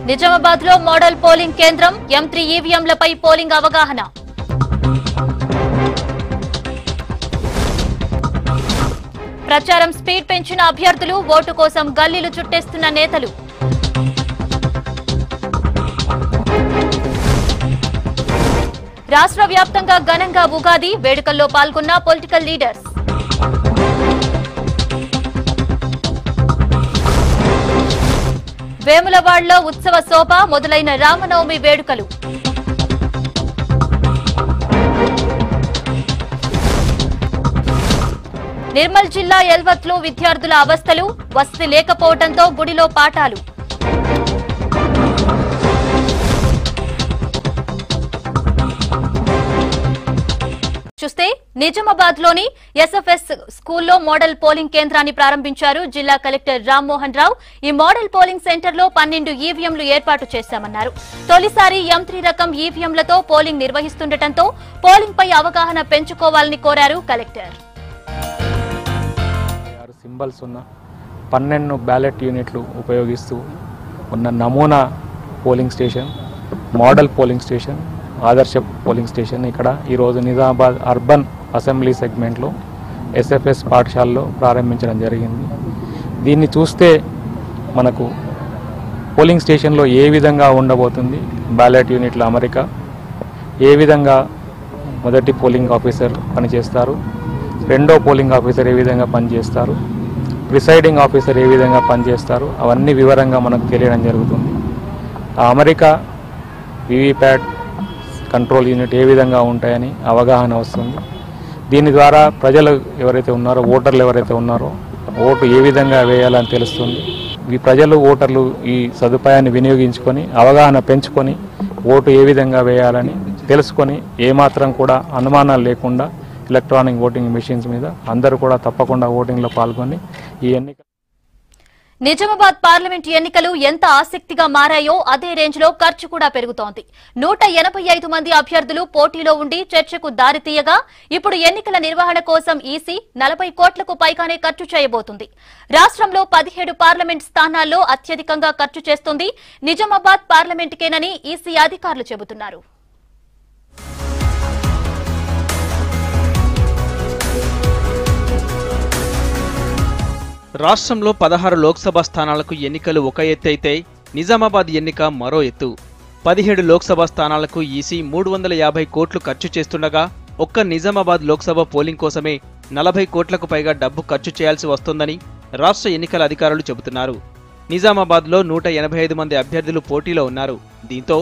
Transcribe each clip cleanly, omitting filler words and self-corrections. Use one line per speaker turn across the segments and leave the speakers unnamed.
నిజామాబాద్ లో model polling కేంద్రం M3 ఈవీఎంలపై polling అవగాహన. ప్రచారం స్పీడ్ పెంచిన అభ్యర్థులు ఓటు కోసం గల్లీలు చుట్టేస్తున్న నేతలు. రాష్ట్ర వ్యాప్తంగా ఘనంగా ఉగాది వేడుకల్లో పాల్గొన్న పొలిటికల్ లీడర్స్. వేములవాడలో ఉత్సవ శోభ మొదలైన రామనవమి వేడుకలు. నిర్మల్ జిల్లా ఎల్వత్లో విద్యార్థుల అవస్థలు వసతి లేకపోవడంతో గుడిలో పాఠాలు. చూస్తే నిజామాబాద్ లోని SFS స్కూల్లో మోడల్ పోలింగ్ కేంద్రాన్ని ప్రారంభించారు జిల్లా కలెక్టర్ రామ్మోహన్ రావు. ఈ మోడల్ పోలింగ్ సెంటర్ లో 12 ఈవీఎంలు ఏర్పాటు చేశామన్నారు. తొలిసారి M3 రకం ఈవీఎంలతో పోలింగ్ నిర్వహిస్తుండటంతో పోలింగ్ పై అవగాహన పెంచుకోవాలని కోరారు కలెక్టర్.
సింబల్స్ ఉన్న 12 బ్యాలెట్ యూనిట్లు ఉపయోగిస్తూ ఉన్న నమూనా polling station, model polling station, ఆదర్శ పోలింగ్ స్టేషన్ ఇక్కడ ఈరోజు నిజామాబాద్ అర్బన్ అసెంబ్లీ సెగ్మెంట్లో SFS పాఠశాలలో ప్రారంభించడం జరిగింది. దీన్ని చూస్తే మనకు పోలింగ్ స్టేషన్లో ఏ విధంగా ఉండబోతుంది, బ్యాలెట్ యూనిట్ల అమరిక, ఏ విధంగా మొదటి పోలింగ్ ఆఫీసర్ పనిచేస్తారు, రెండో పోలింగ్ ఆఫీసర్ ఏ విధంగా పనిచేస్తారు, ప్రిసైడింగ్ ఆఫీసర్ ఏ విధంగా పనిచేస్తారు, అవన్నీ వివరంగా మనకు తెలియడం జరుగుతుంది. ఆ అమరిక, వీవీప్యాట్, కంట్రోల్ యూనిట్ ఏ విధంగా ఉంటాయని అవగాహన వస్తుంది. దీని ద్వారా ప్రజలు ఎవరైతే ఉన్నారో, ఓటర్లు ఎవరైతే ఉన్నారో ఓటు ఏ విధంగా వేయాలని తెలుస్తుంది. ఈ ప్రజలు, ఓటర్లు ఈ సదుపాయాన్ని వినియోగించుకొని అవగాహన పెంచుకొని ఓటు ఏ విధంగా వేయాలని తెలుసుకొని ఏమాత్రం కూడా అనుమానాలు లేకుండా ఎలక్ట్రానిక్ ఓటింగ్ మెషిన్స్ మీద అందరూ కూడా తప్పకుండా ఓటింగ్లో పాల్గొని ఈ ఎన్నిక.
నిజామాబాద్ పార్లమెంట్ ఎన్నికలు ఎంత ఆసక్తిగా మారాయో అదే రేంజ్ లో ఖర్చు కూడా పెరుగుతోంది. 185 మంది అభ్యర్థులు పోటీలో ఉండి చర్చకు దారితీయగా ఇప్పుడు ఎన్నికల నిర్వహణ కోసం ఈసీ 40 కోట్లకు పైగానే ఖర్చు చేయబోతుంది. రాష్ట్రంలో 17 పార్లమెంట్ స్థానాల్లో అత్యధికంగా ఖర్చు చేస్తుంది నిజామాబాద్ పార్లమెంటుకేనని ఈసీ అధికారులు చెబుతున్నారు.
రాష్ట్రంలో 16 లోక్సభ స్థానాలకు ఎన్నికలు ఒక ఎత్తు అయితే నిజామాబాద్ ఎన్నిక మరో ఎత్తు. 17 లోక్సభ స్థానాలకు ఈసీ 350 కోట్లు ఖర్చు చేస్తుండగా ఒక్క నిజామాబాద్ లోక్సభ పోలింగ్ కోసమే 40 కోట్లకు పైగా డబ్బు ఖర్చు చేయాల్సి వస్తోందని రాష్ట్ర ఎన్నికల అధికారులు చెబుతున్నారు. నిజామాబాద్లో 185 మంది అభ్యర్థులు పోటీలో ఉన్నారు. దీంతో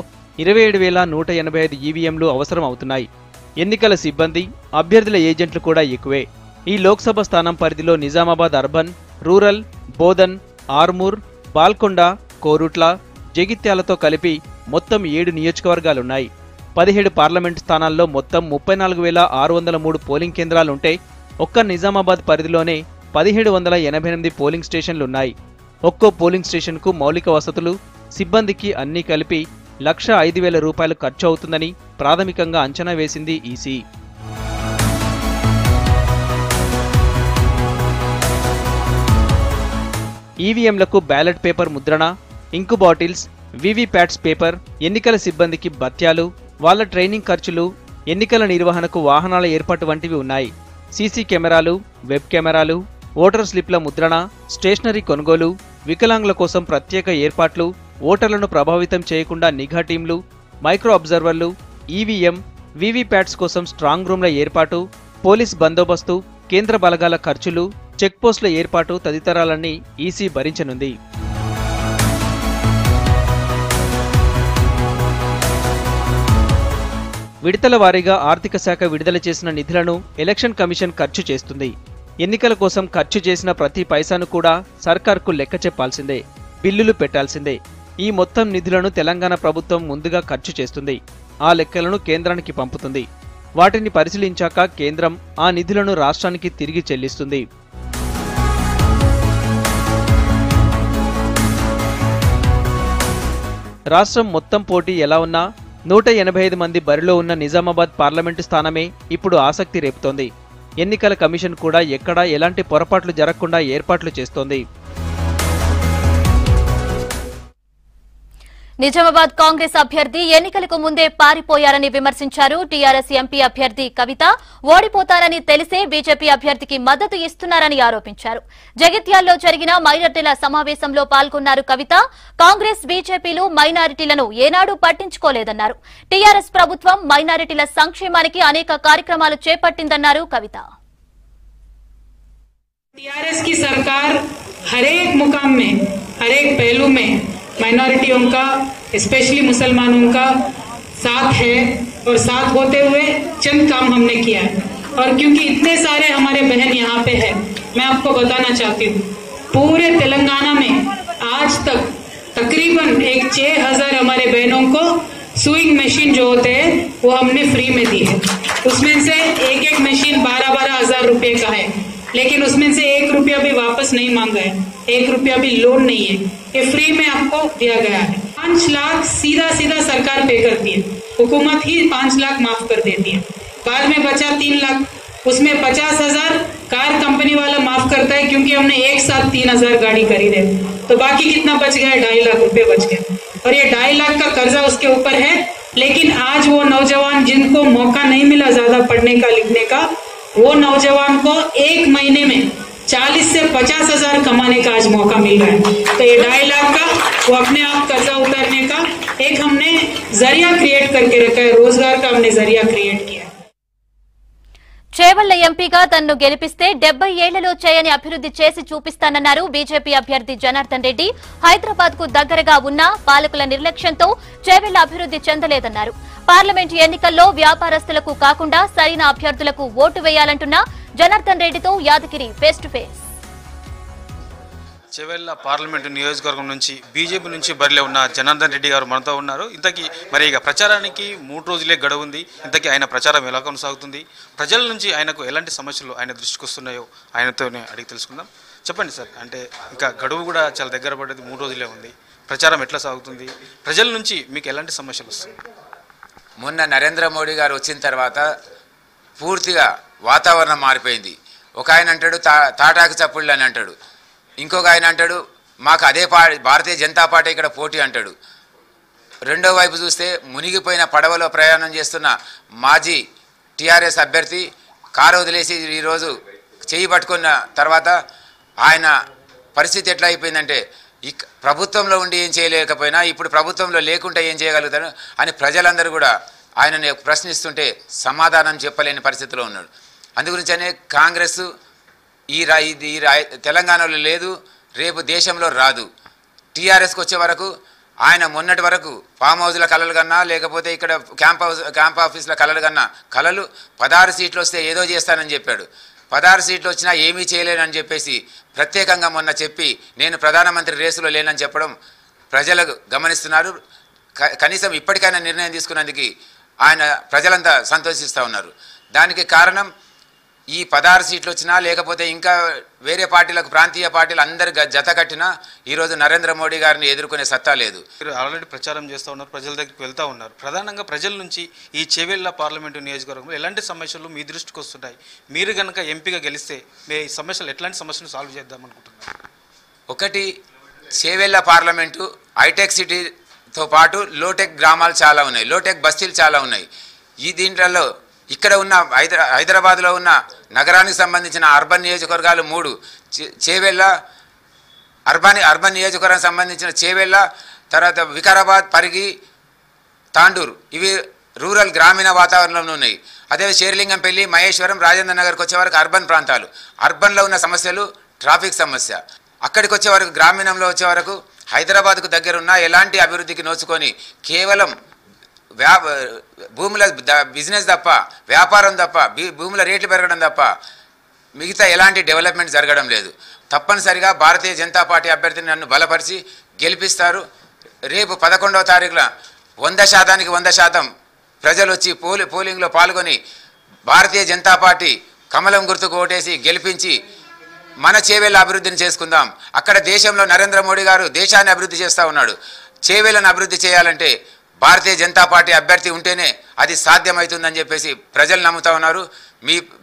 27,185 ఈవీఎంలు అవసరం అవుతున్నాయి. ఎన్నికల సిబ్బంది, అభ్యర్థుల ఏజెంట్లు కూడా ఎక్కువే. ఈ లోక్సభ స్థానం పరిధిలో నిజామాబాద్ అర్బన్, రూరల్, బోధన్, ఆర్మూర్, బాల్కొండ, కోరుట్ల, జగిత్యాలతో కలిపి మొత్తం 7 నియోజకవర్గాలున్నాయి. 17 పార్లమెంట్ స్థానాల్లో మొత్తం 34,603 పోలింగ్ కేంద్రాలుంటే ఒక్క నిజామాబాద్ పరిధిలోనే 1,788 పోలింగ్ స్టేషన్లున్నాయి. ఒక్కో పోలింగ్ స్టేషన్కు మౌలిక వసతులు, సిబ్బందికి అన్నీ కలిపి 1,05,000 రూపాయలు ఖర్చు అవుతుందని ప్రాథమికంగా అంచనా వేసింది ఈసీ. ఈవీఎంలకు బ్యాలెట్ పేపర్ ముద్రణ, ఇంకు బాటిల్స్, వీవీప్యాట్స్ పేపర్, ఎన్నికల సిబ్బందికి భత్యాలు, వాళ్ల ట్రైనింగ్ ఖర్చులు, ఎన్నికల నిర్వహణకు వాహనాల ఏర్పాటు వంటివి ఉన్నాయి. సీసీ కెమెరాలు, వెబ్ కెమెరాలు, ఓటర్ స్లిప్ల ముద్రణ, స్టేషనరీ కొనుగోలు, వికలాంగుల కోసం ప్రత్యేక ఏర్పాట్లు, ఓటర్లను ప్రభావితం చేయకుండా నిఘా టీంలు, మైక్రో అబ్జర్వర్లు, ఈవీఎం, వీవీప్యాట్స్ కోసం స్ట్రాంగ్ రూమ్ల ఏర్పాటు, పోలీస్ బందోబస్తు, కేంద్ర బలగాల ఖర్చులు, చెక్పోస్టుల ఏర్పాటు తదితరాలన్నీ ఈసీ భరించనుంది. విడతల వారీగా ఆర్థిక శాఖ విడుదల చేసిన నిధులను ఎలక్షన్ కమిషన్ ఖర్చు చేస్తుంది. ఎన్నికల కోసం ఖర్చు చేసిన ప్రతి పైసాను కూడా సర్కార్కు లెక్క చెప్పాల్సిందే, బిల్లులు పెట్టాల్సిందే. ఈ మొత్తం నిధులను తెలంగాణ ప్రభుత్వం ముందుగా ఖర్చు చేస్తుంది. ఆ లెక్కలను కేంద్రానికి పంపుతుంది. వాటిని పరిశీలించాక కేంద్రం ఆ నిధులను రాష్ట్రానికి తిరిగి చెల్లిస్తుంది. రాష్ట్రం మొత్తం పోటీ ఎలా ఉన్నా 185 మంది బరిలో ఉన్న నిజామాబాద్ పార్లమెంటు స్థానమే ఇప్పుడు ఆసక్తి రేపుతోంది. ఎన్నికల కమిషన్ కూడా ఎక్కడా ఎలాంటి పొరపాట్లు జరగకుండా ఏర్పాట్లు చేస్తోంది.
నిజామాబాద్ కాంగ్రెస్ అభ్యర్థి ఎన్నికలకు ముందే పారిపోయారని విమర్శించారు టీఆర్ఎస్ ఎంపీ అభ్యర్థి కవిత. ఓడిపోతారని తెలిసే బీజేపీ అభ్యర్థికి మద్దతు ఇస్తున్నారని ఆరోపించారు. జగిత్యాల్లో జరిగిన మైనారిటీల సమావేశంలో పాల్గొన్నారు కవిత. కాంగ్రెస్ బీజేపీలు మైనారిటీలను ఏనాడూ పట్టించుకోలేదన్నారు. టీఆర్ఎస్ ప్రభుత్వం మైనారిటీల సంక్షేమానికి అనేక కార్యక్రమాలు చేపట్టిందన్నారు కవిత.
टीआरएस की सरकार हर एक मुकाम में, हर एक पहलू में माइनॉरिटियों का, स्पेशली मुसलमानों का साथ है और साथ होते हुए चंद काम हमने किया है। और क्योंकि इतने सारे हमारे बहन यहाँ पे है, मैं आपको बताना चाहती हूँ, पूरे तेलंगाना में आज तक तकरीबन 6,000 हमारे बहनों को सुइंग मशीन जो होते हैं वो हमने फ्री में दी है। उसमें से एक मशीन 12-12 हज़ार रुपये का है, लेकिन उसमें से 1 रुपया भी वापस नहीं मांगा है, 1 रुपया भी लोन नहीं है, ये फ्री में आपको दिया गया है। 5 लाख सीधा सरकार पे करती है, हुकूमत ही 5 लाख माफ कर देती है। बाद में बचा 3 लाख, उसमें 50,000 कार कंपनी वाला माफ करता है, क्योंकि हमने एक साथ 3,000 गाड़ी खरीदे, तो बाकी कितना बच गया? 2.5 लाख रुपए बच गए। और ये 2.5 लाख का कर्जा उसके ऊपर है। लेकिन आज वो नौजवान जिनको मौका नहीं मिला ज्यादा पढ़ने का, लिखने का, वो नौजवान को 1 महीने में 40 से 50,000 कमाने का आज मौका मिल रहा है। तो ये 2.5 लाख का वो अपने आप कर्जा उतारने का एक हमने जरिया क्रिएट करके रखा है, रोजगार का हमने जरिया क्रिएट किया है।
చేవళ్ల ఎంపీగా తన్ను గెలిపిస్తే 70 ఏళ్లలో చేయని అభివృద్ధి చేసి చూపిస్తానన్నారు బీజేపీ అభ్యర్థి జనార్దన్ రెడ్డి. హైదరాబాద్ కు దగ్గరగా ఉన్న పాలకుల నిర్లక్ష్యంతో చేవెళ్ల అభివృద్ధి చెందలేదన్నారు. పార్లమెంట్ ఎన్నికల్లో వ్యాపారస్తులకు కాకుండా సరైన అభ్యర్థులకు ఓటు వేయాలంటున్న జనార్దన్ రెడ్డితో Yadagiri face to face.
Chevella parliament నియోజకవర్గం నుంచి బీజేపీ నుంచి బరిలో ఉన్న జనార్దన్ రెడ్డి గారు మనతో ఉన్నారు. ఇంతకీ మరి ఇక ప్రచారానికి 3 రోజులే గడువు ఉంది. ఇంతకీ ఆయన ప్రచారం ఎలా కొనసాగుతుంది, ప్రజల నుంచి ఆయనకు ఎలాంటి సమస్యలు ఆయన దృష్టికి వస్తున్నాయో ఆయనతోనే అడిగి తెలుసుకుందాం. చెప్పండి సార్, అంటే ఇంకా గడువు కూడా చాలా దగ్గర పడ్డది, 3 రోజులే ఉంది. ప్రచారం ఎట్లా సాగుతుంది, ప్రజల నుంచి మీకు ఎలాంటి సమస్యలు వస్తుంది?
మొన్న నరేంద్ర మోడీ గారు వచ్చిన తర్వాత పూర్తిగా వాతావరణం మారిపోయింది. ఒక ఆయన అంటాడు తాటాకు చప్పుళ్ళు అని అంటాడు, ఇంకొక ఆయన అంటాడు మాకు అదే భారతీయ జనతా పార్టీ ఇక్కడ పోటీ అంటాడు. రెండో వైపు చూస్తే మునిగిపోయిన పడవలో ప్రయాణం చేస్తున్న మాజీ టీఆర్ఎస్ అభ్యర్థి కారు వదిలేసి ఈరోజు చేయి పట్టుకున్న తర్వాత ఆయన పరిస్థితి ఎట్లా అయిపోయిందంటే, ప్రభుత్వంలో ఉండి ఏం చేయలేకపోయినా ఇప్పుడు ప్రభుత్వంలో లేకుండా ఏం చేయగలుగుతాను అని ప్రజలందరూ కూడా ఆయనని ప్రశ్నిస్తుంటే సమాధానం చెప్పలేని పరిస్థితిలో ఉన్నాడు. అందుగురించనే కాంగ్రెస్ ఈ తెలంగాణలో లేదు, రేపు దేశంలో రాదు. టీఆర్ఎస్కి వచ్చే వరకు ఆయన మొన్నటి వరకు ఫామ్ హౌస్ల కలలు కన్నా, లేకపోతే ఇక్కడ క్యాంప్ ఆఫీసుల కలలు కన్నా, కలలు 16 సీట్లు వస్తే ఏదో చేస్తానని చెప్పాడు. 16 సీట్లు వచ్చినా ఏమీ చేయలేనని చెప్పేసి ప్రత్యేకంగా మొన్న చెప్పి నేను ప్రధానమంత్రి రేసులో లేనని చెప్పడం ప్రజలకు గమనిస్తున్నారు. కనీసం ఇప్పటికైనా నిర్ణయం తీసుకున్నందుకు ఆయన ప్రజలంతా సంతోషిస్తూ ఉన్నారు. దానికి కారణం ఈ 16 సీట్లు వచ్చినా, లేకపోతే ఇంకా వేరే పార్టీలకు, ప్రాంతీయ పార్టీలు అందరు జత కట్టినా ఈరోజు నరేంద్ర మోడీ గారిని ఎదుర్కొనే సత్తా లేదు.
మీరు ఆల్రెడీ ప్రచారం చేస్తూ ఉన్నారు, ప్రజల దగ్గరికి వెళ్తూ ఉన్నారు. ప్రధానంగా ప్రజల నుంచి ఈ చేవెళ్ల పార్లమెంటు నియోజకవర్గంలో ఎలాంటి సమస్యలు మీ దృష్టికి వస్తుంటాయి? మీరు కనుక ఎంపీగా గెలిస్తే మీ సమస్యలు ఎట్లాంటి సమస్యలు సాల్వ్ చేద్దాం అనుకుంటున్నారు?
ఒకటి, చేవెళ్ల పార్లమెంటు హైటెక్ సిటీతో పాటు లోటెక్ గ్రామాలు చాలా ఉన్నాయి, లోటెక్ బస్తీలు చాలా ఉన్నాయి. ఈ దీంట్లో ఇక్కడ ఉన్న హైదరాబాద్లో ఉన్న నగరానికి సంబంధించిన అర్బన్ నియోజకవర్గాలు 3, చేవెళ్ల అర్బన్ నియోజకవర్గానికి సంబంధించిన చేవెళ్ల, తర్వాత వికారాబాద్, పరిగి, తాండూరు, ఇవి రూరల్ గ్రామీణ వాతావరణంలో ఉన్నాయి. అదే షేర్లింగంపల్లి, మహేశ్వరం, రాజేంద్ర నగర్కి వచ్చే వరకు అర్బన్ ప్రాంతాలు. అర్బన్లో ఉన్న సమస్యలు ట్రాఫిక్ సమస్య. అక్కడికి వచ్చే వరకు, గ్రామీణంలో వచ్చే వరకు హైదరాబాద్కు దగ్గరున్న ఎలాంటి అభివృద్ధికి నోచుకొని కేవలం భూముల బిజినెస్ తప్ప, వ్యాపారం తప్ప, భూముల రేట్లు పెరగడం తప్ప మిగతా ఎలాంటి డెవలప్మెంట్ జరగడం లేదు. తప్పనిసరిగా భారతీయ జనతా పార్టీ అభ్యర్థిని నన్ను బలపరిచి గెలిపిస్తారు. రేపు 11వ తారీఖున 100%కి 100% ప్రజలు వచ్చి పోలింగ్లో పాల్గొని భారతీయ జనతా పార్టీ కమలం గుర్తుకు ఓటేసి గెలిపించి మన చేవెళ్ల అభివృద్ధిని చేసుకుందాం. అక్కడ దేశంలో నరేంద్ర మోడీ గారు దేశాన్ని అభివృద్ధి చేస్తూ ఉన్నాడు. చేవెళ్లను అభివృద్ధి చేయాలంటే భారతీయ జనతా పార్టీ అభ్యర్థి ఉంటేనే అది సాధ్యమవుతుందని చెప్పేసి ప్రజలు నమ్ముతా ఉన్నారు.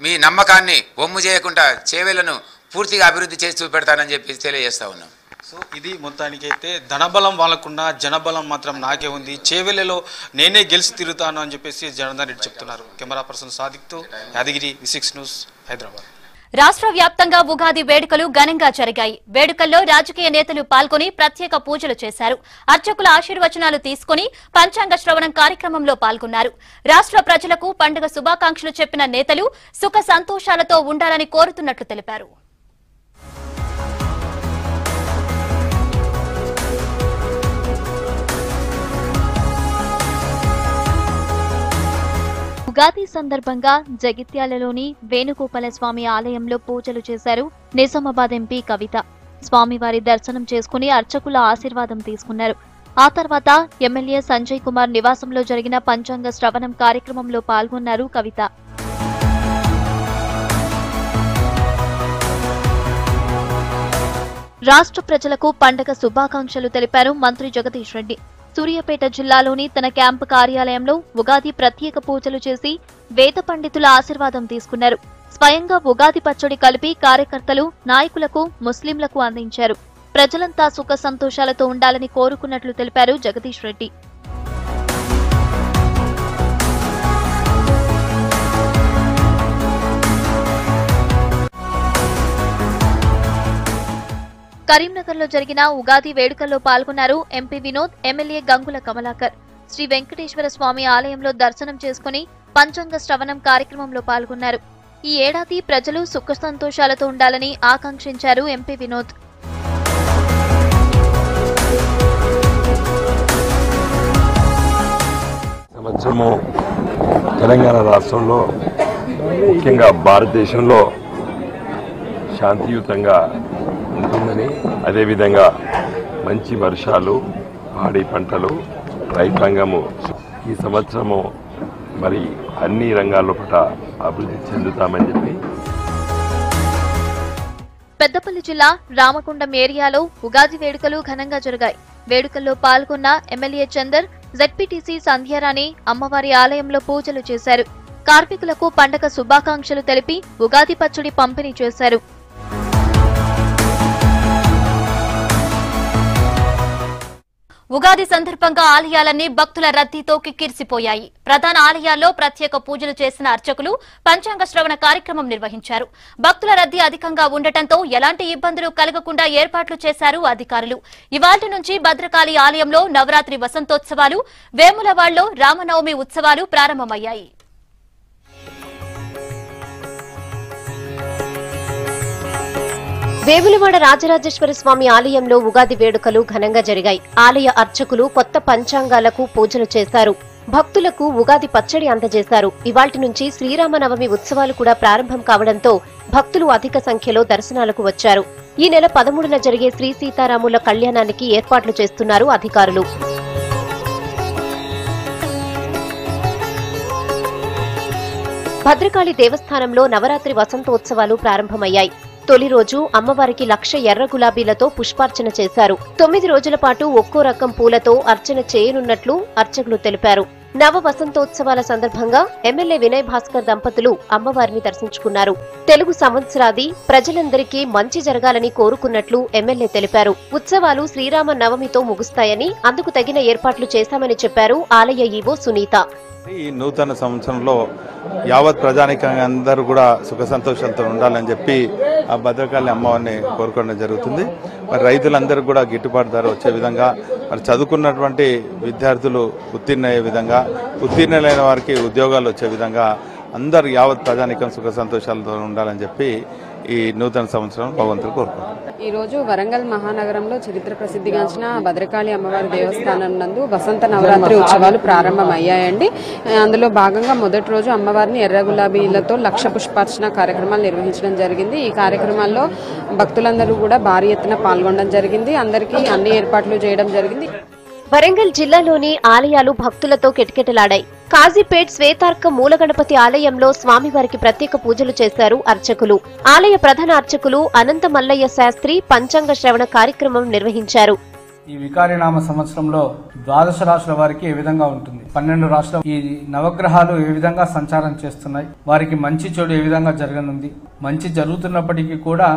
మీ నమ్మకాన్ని వమ్ము చేయకుండా చేవెళ్లను పూర్తిగా అభివృద్ధి చేసి చూపెడతానని చెప్పి తెలియజేస్తా ఉన్నాం.
సో ఇది మొత్తానికైతే ధనబలం వాళ్ళకున్న జనబలం మాత్రం నాకే ఉంది, చేవెళ్ళలో నేనే గెలిచి తిరుగుతాను అని చెప్పేసి జనార్దన్ రెడ్డి చెప్తున్నారు. కెమెరా పర్సన్ సాదిక్తో యాదగిరి, V6 న్యూస్, హైదరాబాద్.
రాష్ట్ర వ్యాప్తంగా ఉగాది వేడుకలు ఘనంగా జరిగాయి. వేడుకల్లో రాజకీయ నేతలు పాల్గొని ప్రత్యేక పూజలు చేశారు. అర్చకుల ఆశీర్వచనాలు తీసుకుని పంచాంగ శ్రవణం కార్యక్రమంలో పాల్గొన్నారు. రాష్ట్ర ప్రజలకు పండుగ శుభాకాంక్షలు చెప్పిన నేతలు సుఖ సంతోషాలతో ఉండాలని కోరుతున్నట్లు తెలిపారు. ఉగాది సందర్భంగా జగిత్యాలలోని వేణుగోపాల స్వామి ఆలయంలో పూజలు చేశారు నిజామాబాద్ ఎంపీ కవిత. స్వామివారి దర్శనం చేసుకుని అర్చకుల ఆశీర్వాదం తీసుకున్నారు. ఆ తర్వాత ఎమ్మెల్యే సంజయ్ కుమార్ నివాసంలో జరిగిన పంచాంగ శ్రవణం కార్యక్రమంలో పాల్గొన్నారు కవిత. రాష్ట్ర ప్రజలకు పండగ శుభాకాంక్షలు తెలిపారు మంత్రి జగదీష్ రెడ్డి. సూర్యాపేట జిల్లాలోని తన క్యాంపు కార్యాలయంలో ఉగాది ప్రత్యేక పూజలు చేసి వేద పండితుల ఆశీర్వాదం తీసుకున్నారు. స్వయంగా ఉగాది పచ్చడి కలిపి కార్యకర్తలు, నాయకులకు, ముస్లింలకు అందించారు. ప్రజలంతా సుఖ సంతోషాలతో ఉండాలని కోరుకున్నట్లు తెలిపారు జగదీష్ రెడ్డి. కరీంనగర్లో జరిగిన ఉగాది వేడుకల్లో పాల్గొన్నారు ఎంపీ వినోద్, ఎమ్మెల్యే గంగుల కమలాకర్. శ్రీ వెంకటేశ్వర స్వామి ఆలయంలో దర్శనం చేసుకుని పంచాంగ శ్రవణం కార్యక్రమంలో పాల్గొన్నారు. ఈ ఏడాది ప్రజలు సుఖ సంతోషాలతో ఉండాలని ఆకాంక్షించారు ఎంపీ వినోద్.
సంవత్సరము తెలంగాణ రాష్ట్రంలో ముఖ్యంగా భారతదేశంలో శాంతియుతంగా ఉంటుందని, అదేవిధంగా మంచి వర్షాలు, పాడి పంటలు, రైతాంగము ఈ సంవత్సరము మరి అన్ని రంగాల్లో పట్ల అభివృద్ధి చెందుతామని చెప్పి.
పెద్దపల్లి జిల్లా రామకొండం ఏరియాలో ఉగాది వేడుకలు ఘనంగా జరిగాయి. వేడుకల్లో పాల్గొన్న ఎమ్మెల్యే చందర్, జెడ్పీటీసీ సంధ్యారాణి అమ్మవారి ఆలయంలో పూజలు చేశారు. కార్మికులకు పండగ శుభాకాంక్షలు తెలిపి ఉగాది పచ్చడి పంపిణీ చేశారు. ఉగాది సందర్భంగా ఆలయాలన్నీ భక్తుల రద్దీతో కిక్కిరిసిపోయాయి. ప్రధాన ఆలయాల్లో ప్రత్యేక పూజలు చేసిన అర్చకులు పంచాంగ శ్రవణ కార్యక్రమం నిర్వహించారు. భక్తుల రద్దీ అధికంగా ఉండటంతో ఎలాంటి ఇబ్బందులు కలగకుండా ఏర్పాట్లు చేశారు అధికారులు. ఇవాళ్టి నుంచి భద్రకాళి ఆలయంలో నవరాత్రి వసంతోత్సవాలు, వేములవాడలో రామనవమి ఉత్సవాలు ప్రారంభమయ్యాయి.
వేములవాడ రాజరాజేశ్వర స్వామి ఆలయంలో ఉగాది వేడుకలు ఘనంగా జరిగాయి. ఆలయ అర్చకులు కొత్త పంచాంగాలకు పూజలు చేశారు. భక్తులకు ఉగాది పచ్చడి అందజేశారు. ఇవాల్టి నుంచి శ్రీరామనవమి ఉత్సవాలు కూడా ప్రారంభం కావడంతో భక్తులు అధిక సంఖ్యలో దర్శనాలకు వచ్చారు. ఈ నెల 13న జరిగే శ్రీ సీతారాముల కళ్యాణానికి ఏర్పాట్లు చేస్తున్నారు అధికారులు. భద్రకాళి దేవస్థానంలో నవరాత్రి వసంతోత్సవాలు ప్రారంభమయ్యాయి. తొలి రోజు అమ్మవారికి 1,00,000 ఎర్ర గులాబీలతో పుష్పార్చన చేశారు. 9 రోజుల పాటు ఒక్కో రకం పూలతో అర్చన చేయనున్నట్లు అర్చకులు తెలిపారు. నవ వసంతోత్సవాల సందర్భంగా ఎమ్మెల్యే వినయ్ భాస్కర్ దంపతులు అమ్మవారిని దర్శించుకున్నారు. తెలుగు సంవత్సరాది ప్రజలందరికీ మంచి జరగాలని కోరుకున్నట్లు ఎమ్మెల్యే తెలిపారు. ఉత్సవాలు శ్రీరామ నవమితో ముగుస్తాయని, అందుకు తగిన ఏర్పాట్లు చేశామని చెప్పారు ఆలయ ఈవో సునీత.
ఈ నూతన సంవత్సరంలో యావత్ ప్రజానికంగా అందరూ కూడా సుఖ సంతోషాలతో ఉండాలని చెప్పి ఆ భద్రకాళి అమ్మవారిని కోరుకోవడం జరుగుతుంది. మరి రైతులందరూ కూడా గిట్టుబాటు ధర వచ్చే విధంగా, మరి చదువుకున్నటువంటి విద్యార్థులు ఉత్తీర్ణయ్యే విధంగా, ఉత్తీర్ణులైన వారికి ఉద్యోగాలు వచ్చే విధంగా అందరు యావత్ ప్రజానికం సుఖ సంతోషాలతో ఉండాలని చెప్పి ఈ నూతన సంవత్సరం భగవంతుడు కోరుకుంటున్నాం.
ఈ రోజు వరంగల్ మహానగరంలో చరిత్ర ప్రసిద్ధిగాంచిన భద్రకాళి అమ్మవారి దేవస్థానం నందు వసంత నవరాత్రి ఉత్సవాలు ప్రారంభమయ్యాయండి. అందులో భాగంగా మొదటి రోజు అమ్మవారిని ఎర్ర గులాబీలతో 1,00,000 పుష్పార్చన కార్యక్రమాలు నిర్వహించడం జరిగింది. ఈ కార్యక్రమాల్లో భక్తులందరూ కూడా భారీ ఎత్తున పాల్గొనడం జరిగింది. అందరికీ అన్ని ఏర్పాట్లు చేయడం జరిగింది.
వరంగల్ జిల్లాలోని ఆలయాలు భక్తులతో కిటకిటలాడాయి. కాజీపేట్ శ్వేతార్క మూలగణపతి ఆలయంలో స్వామివారికి ప్రత్యేక పూజలు చేశారు అర్చకులు. ఆలయ ప్రధాన అర్చకులు అనంత మల్లయ్య శాస్త్రి పంచాంగ శ్రవణ కార్యక్రమం నిర్వహించారు.
ఈ వికారినామ సంవత్సరంలో 12 రాశుల వారికి ఏ విధంగా ఉంటుంది, 12 రాశుల ఈ నవగ్రహాలు ఏ విధంగా సంచారం చేస్తున్నాయి, వారికి మంచి చెడు ఏ విధంగా జరగనుంది, మంచి జరుగుతున్నప్పటికీ కూడా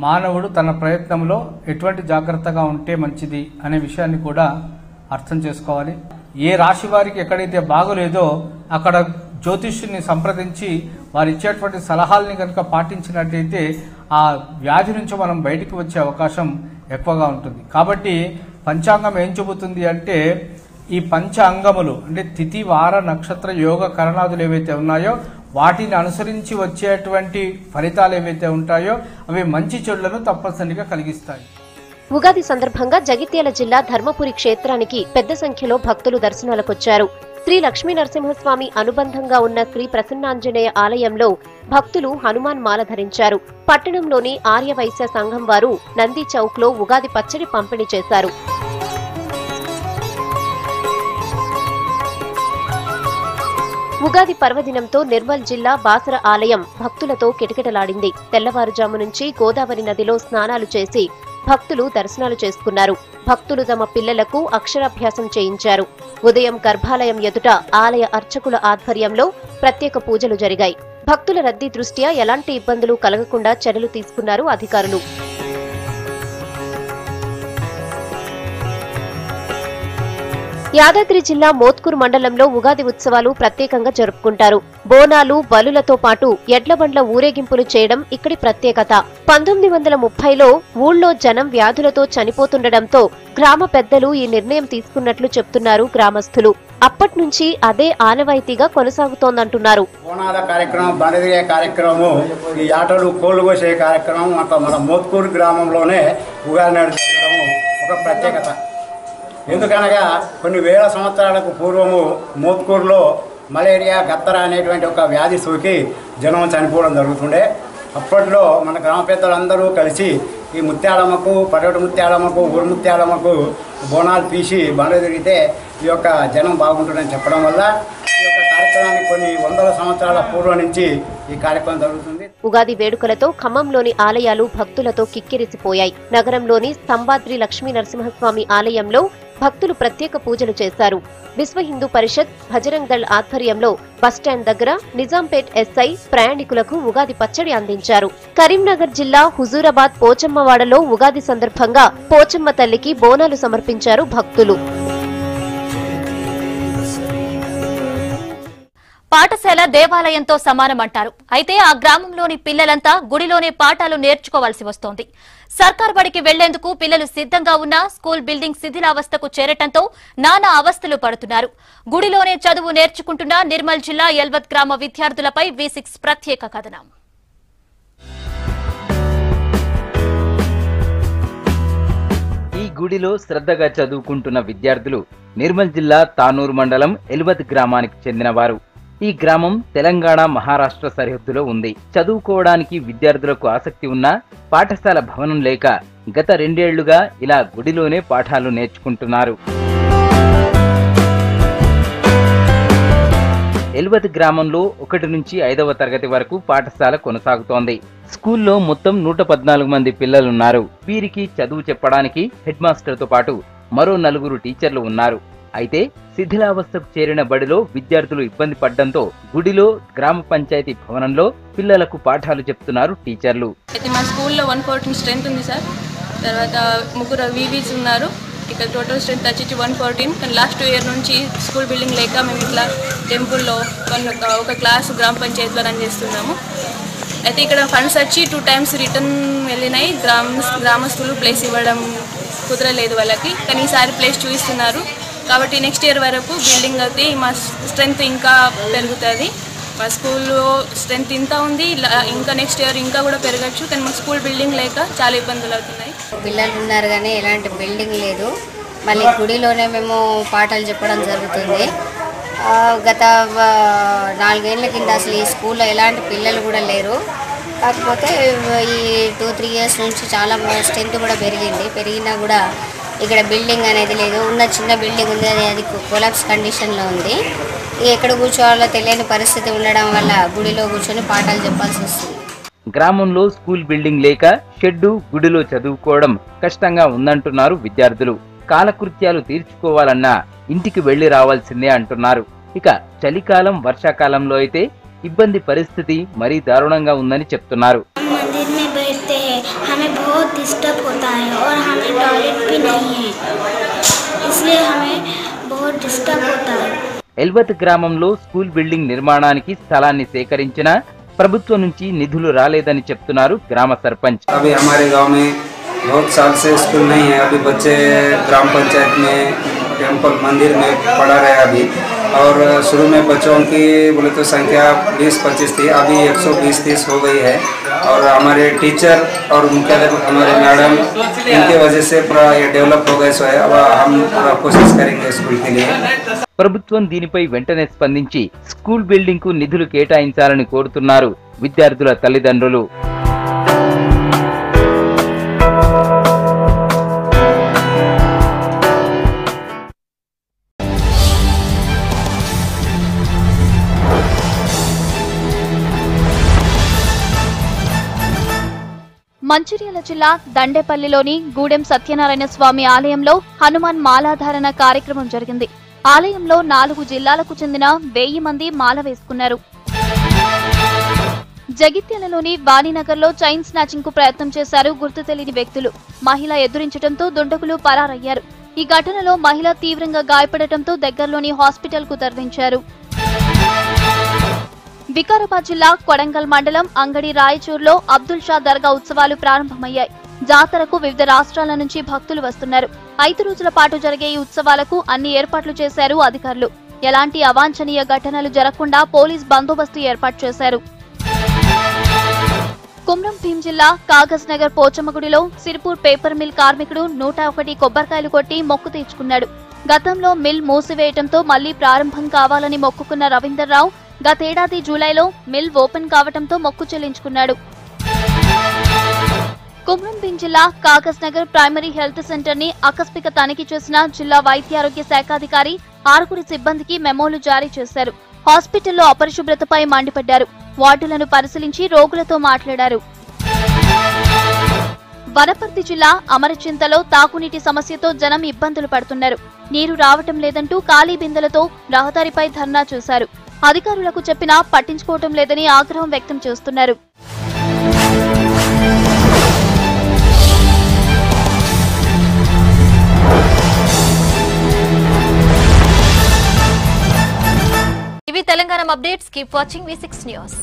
మానవుడు తన ప్రయత్నంలో ఎటువంటి జాగ్రత్తగా ఉంటే మంచిది అనే విషయాన్ని కూడా అర్థం చేసుకోవాలి. ఏ రాశి వారికి ఎక్కడైతే బాగోలేదో అక్కడ జ్యోతిష్యుని సంప్రదించి వారు ఇచ్చేటువంటి సలహాలని కనుక పాటించినట్టయితే ఆ వ్యాధి నుంచి మనం బయటికి వచ్చే అవకాశం ఎక్కువగా ఉంటుంది. కాబట్టి పంచాంగం ఏం చెబుతుంది అంటే ఈ పంచ అంగములు అంటే తిథి వార నక్షత్ర యోగ కరణాదులు ఏవైతే ఉన్నాయో వాటిని అనుసరించి వచ్చేటువంటి ఫలితాలు ఏవైతే ఉంటాయో అవి మంచి చెడులను తప్పనిసరిగా కలిగిస్తాయి.
ఉగాది సందర్భంగా జగిత్యాల జిల్లా ధర్మపురి క్షేత్రానికి పెద్ద సంఖ్యలో భక్తులు దర్శనాలకొచ్చారు. శ్రీ లక్ష్మీ నరసింహస్వామి అనుబంధంగా ఉన్న శ్రీ ప్రసన్నాంజనేయ ఆలయంలో భక్తులు హనుమాన్ మాల ధరించారు. పట్టణంలోని ఆర్యవైశ్య సంఘం వారు నంది చౌక్ లో ఉగాది పచ్చడి పంపిణీ చేశారు. ఉగాది పర్వదినంతో నిర్మల్ జిల్లా బాసర ఆలయం భక్తులతో కిటకిటలాడింది. తెల్లవారుజాము నుంచి గోదావరి నదిలో స్నానాలు చేసి భక్తులు దర్శనాలు చేసుకున్నారు. భక్తులు తమ పిల్లలకు అక్షరాభ్యాసం చేయించారు. ఉదయం గర్భాలయం ఎదుట ఆలయ అర్చకుల ఆధ్వర్యంలో ప్రత్యేక పూజలు జరిగాయి. భక్తుల రద్దీ దృష్ట్యా ఎలాంటి ఇబ్బందులు కలగకుండా చర్యలు తీసుకున్నారు అధికారులు. యాదాద్రి జిల్లా మోత్కూరు మండలంలో ఉగాది ఉత్సవాలు ప్రత్యేకంగా జరుపుకుంటారు. బోనాలు బలులతో పాటు ఎడ్లబండ్ల ఊరేగింపులు చేయడం ఇక్కడి ప్రత్యేకత. 1930లో ఊళ్ళో జనం వ్యాధులతో చనిపోతుండటంతో గ్రామ పెద్దలు ఈ నిర్ణయం తీసుకున్నట్లు చెప్తున్నారు గ్రామస్తులు. అప్పట్నుంచి అదే ఆనవాయితీగా కొనసాగుతోందంటున్నారు.
బోనాల కార్యక్రమం, బండదిగే కార్యక్రమం, ఈ ఆటలు కోళ్లు కోసే కార్యక్రమం మన మోత్కూరు గ్రామంలోనే ఉగాది నాడు జరగడం ఒక ప్రత్యేకత. ఎందుకనగా కొన్ని వేల సంవత్సరాలకు పూర్వము మోత్కూరులో మలేరియా గత్తర అనేటువంటి ఒక వ్యాధి సోకి జనం చనిపోవడం జరుగుతుండే. అప్పట్లో మన గ్రామ పెద్దలందరూ కలిసి ఈ ముత్యాలమ్మకు, పడవటి ముత్యాలమ్మకు, ఊరు ముత్యాలమ్మకు బోనాలు తీసి బండ తిరిగితే ఈ యొక్క జనం బాగుంటుందని చెప్పడం వల్ల ఈ యొక్క కార్యక్రమానికి కొన్ని వందల సంవత్సరాల పూర్వం నుంచి ఈ కార్యక్రమం జరుగుతుంది.
ఉగాది వేడుకలతో ఖమ్మంలోని ఆలయాలు భక్తులతో కిక్కిరిసిపోయాయి. నగరంలోని స్తంభాద్రి లక్ష్మీ నరసింహస్వామి ఆలయంలో భక్తులు ప్రత్యేక పూజలు చేశారు. విశ్వ హిందూ పరిషత్ భజరంగ్ దళ్ ఆధ్వర్యంలో బస్టాండ్ దగ్గర నిజాంపేట్ ఎస్ఐ ప్రయాణికులకు ఉగాది పచ్చడి అందించారు. కరీంనగర్ జిల్లా హుజూరాబాద్ పోచమ్మవాడలో ఉగాది సందర్భంగా పోచమ్మ తల్లికి బోనాలు సమర్పించారు భక్తులు.
పాఠశాల దేవాలయంతో సమానమంటారు. అయితే ఆ గ్రామంలోని పిల్లలంతా గుడిలోనే పాఠాలు నేర్చుకోవాల్సి వస్తోంది. సర్కార్ బడికి వెళ్లేందుకు పిల్లలు సిద్ధంగా ఉన్నా స్కూల్ బిల్డింగ్ శిథిలావస్థకు చేరటంతో నానా అవస్థలు పడుతున్నారు. గుడిలోనే చదువు నేర్చుకుంటున్న నిర్మల్ జిల్లా ఎల్వత్ గ్రామ విద్యార్థులపై V6 ప్రత్యేక కథనం.
ఈ గుడిలో శ్రద్ధగా చదువుకుంటున్న విద్యార్థులు నిర్మల్ జిల్లా తానూరు మండలం ఎల్వత్ గ్రామానికి చెందినవారు. ఈ గ్రామం తెలంగాణ మహారాష్ట్ర సరిహద్దులో ఉంది. చదువుకోవడానికి విద్యార్థులకు ఆసక్తి ఉన్నా పాఠశాల భవనం లేక గత 2 ఏళ్లుగా ఇలా గుడిలోనే పాఠాలు నేర్చుకుంటున్నారు. ఎల్వత్ గ్రామంలో 1 నుంచి 5వ తరగతి వరకు పాఠశాల కొనసాగుతోంది. స్కూల్లో మొత్తం 114 మంది పిల్లలున్నారు. వీరికి చదువు చెప్పడానికి హెడ్ మాస్టర్ తో పాటు మరో 4 టీచర్లు ఉన్నారు. అయితే శిథిలావస్థకు చేరిన బడిలో విద్యార్థులు ఇబ్బంది పడ్డంతో గుడిలో గ్రామ పంచాయతీ భవనంలో పిల్లలకు పాఠాలు చెప్తున్నారు టీచర్లు.
అయితే మా స్కూల్లో 114 స్ట్రెంత్ ఉంది సార్. తర్వాత 3 వీవీస్ ఉన్నారు. ఇక్కడ టోటల్ స్ట్రెంత్ వచ్చి 114. కానీ లాస్ట్ 2 ఇయర్ నుంచి స్కూల్ బిల్డింగ్ లేక మేము ఇట్లా టెంపుల్లో ఒక క్లాస్ గ్రామ పంచాయతీలో రన్ చేస్తున్నాము. అయితే ఇక్కడ ఫండ్స్ వచ్చి 2 టైమ్స్ రిటర్న్ వెళ్ళినాయి. గ్రామస్తులు ప్లేస్ ఇవ్వడం కుదరలేదు వాళ్ళకి. కానీ ఈసారి ప్లేస్ చూపిస్తున్నారు. కాబట్టి నెక్స్ట్ ఇయర్ వరకు బిల్డింగ్ అయితే మా స్ట్రెంత్ ఇంకా పెరుగుతుంది. మా స్కూల్లో స్ట్రెంత్ ఇంత ఉంది, ఇంకా నెక్స్ట్ ఇయర్ ఇంకా కూడా పెరగచ్చు. కానీ మా స్కూల్ బిల్డింగ్ లేక చాలా ఇబ్బందులు అవుతున్నాయి.
పిల్లలు ఉన్నారు కానీ ఎలాంటి బిల్డింగ్ లేదు. మళ్ళీ గుడిలోనే మేము పాఠాలు చెప్పడం జరుగుతుంది. గత 4 ఏళ్ల కింద అసలు ఈ స్కూల్లో ఎలాంటి పిల్లలు కూడా లేరు. కాకపోతే ఈ 2-3 ఇయర్స్ నుంచి చాలా స్ట్రెంత్ కూడా పెరిగినా కూడా ఇక్కడ బిల్డింగ్ అనేది లేదు. ఉన్న చిన్న బిల్డింగ్ ఉంది, అది కొలాప్స్ కండిషన్లో ఉంది. ఎక్కడ కూర్చోవాలో తెలియని పరిస్థితి ఉండడం వల్ల గుడిలో కూర్చొని పాఠాలు చెప్పాల్సి వస్తుంది.
గ్రామంలో స్కూల్ బిల్డింగ్ లేక షెడ్డు గుడిలో చదువుకోవడం కష్టంగా ఉందంటున్నారు విద్యార్థులు. కాలకృత్యాలు తీర్చుకోవాలన్నా ఇంటికి వెళ్లి రావాల్సిందే అంటున్నారు. ఇక చలికాలం వర్షాకాలంలో అయితే ఇబ్బంది పరిస్థితి మరీ దారుణంగా ఉందని చెప్తున్నారు.
मंदिर में बैठते हैं, हमें टॉयलेट भी नहीं है, इसलिए हमें बहुत डिस्टर्ब होता है।
ఎల్వత్ గ్రామంలో స్కూల్ బిల్డింగ్ నిర్మాణానికి స్థలాన్ని సేకరించిన ప్రభుత్వం నుంచి నిధులు రాలేదని చెప్తున్నారు గ్రామ సర్పంచ్.
अभी हमारे गांव में बहुत साल से स्कूल नहीं है, अभी बच्चे ग्राम पंचायत में टेम्पल मंदिर में पढ़ा रहे अभी, और शुरू में बच्चों की बोले तो संख्या 20-25 थी, अभी 120-30 हो गई है, और हमारे टीचर और मुख्याध्यापक हमारे मैडम इनके वजह से पूरा ये डेवलप हो गया है। अब हम पूरा कोशिश करेंगे स्कूल के लिए।
ప్రభుత్వం దీనిపై వెంటనే స్పందించి స్కూల్ బిల్డింగ్ కు నిధులు కేటాయించాలని కోరుతున్నారు విద్యార్థుల తల్లిదండ్రులు.
మంచిర్యాల జిల్లా దండేపల్లిలోని గూడెం సత్యనారాయణ స్వామి ఆలయంలో హనుమాన్ మాలాధారణ కార్యక్రమం జరిగింది. ఆలయంలో 4 జిల్లాలకు చెందిన 1000 మంది మాల వేసుకున్నారు. జగిత్యాలలోని వాణినగర్లో చైన్ స్నాచింగ్ కు ప్రయత్నం చేశారు గుర్తు తెలియని వ్యక్తులు. మహిళ ఎదురించడంతో దుండగులు పరారయ్యారు. ఈ ఘటనలో మహిళ తీవ్రంగా గాయపడటంతో దగ్గరలోని హాస్పిటల్ కు తరలించారు. వికారాబాద్ జిల్లా కొడంగల్ మండలం అంగడి రాయచూర్లో అబ్దుల్ షా దర్గా ఉత్సవాలు ప్రారంభమయ్యాయి. జాతరకు వివిధ రాష్ట్రాల నుంచి భక్తులు వస్తున్నారు. 5 రోజుల పాటు జరిగే ఈ ఉత్సవాలకు అన్ని ఏర్పాట్లు చేశారు అధికారులు. ఎలాంటి అవాంఛనీయ ఘటనలు జరగకుండా పోలీస్ బందోబస్తు ఏర్పాటు చేశారు. కుమ్రం భీం జిల్లా కాగజ్ నగర్ పోచమ్మగుడిలో సిరిపూర్ పేపర్ మిల్ కార్మికుడు 101 కొబ్బరికాయలు కొట్టి మొక్కు తీర్చుకున్నాడు. గతంలో మిల్ మూసివేయడంతో మళ్లీ ప్రారంభం కావాలని మొక్కుకున్న రవీందర్రావు గతేడాది జూలైలో మిల్ ఓపెన్ కావడంతో మొక్కు చెల్లించుకున్నాడు. కుమ్రం భీం జిల్లా Kagaz Nagar primary health centre ని ఆకస్మిక తనిఖీ చేసిన జిల్లా వైద్యారోగ్య శాఖాధికారి 6 సిబ్బందికి మెమోలు జారీ చేశారు. హాస్పిటల్లో అపరిశుభ్రతపై మండిపడ్డారు. వార్డులను పరిశీలించి రోగులతో మాట్లాడారు. వనపర్తి జిల్లా అమరచింతలో తాగునీటి సమస్యతో జనం ఇబ్బందులు పడుతున్నారు. నీరు రావటం లేదంటూ ఖాళీ బిందెలతో రహదారిపై ధర్నా చేశారు. అధికారులకు చెప్పినా పట్టించుకోవటం లేదని ఆగ్రహం వ్యక్తం చేస్తున్నారు. ఇవి Telangana updates. Keep watching V6 news.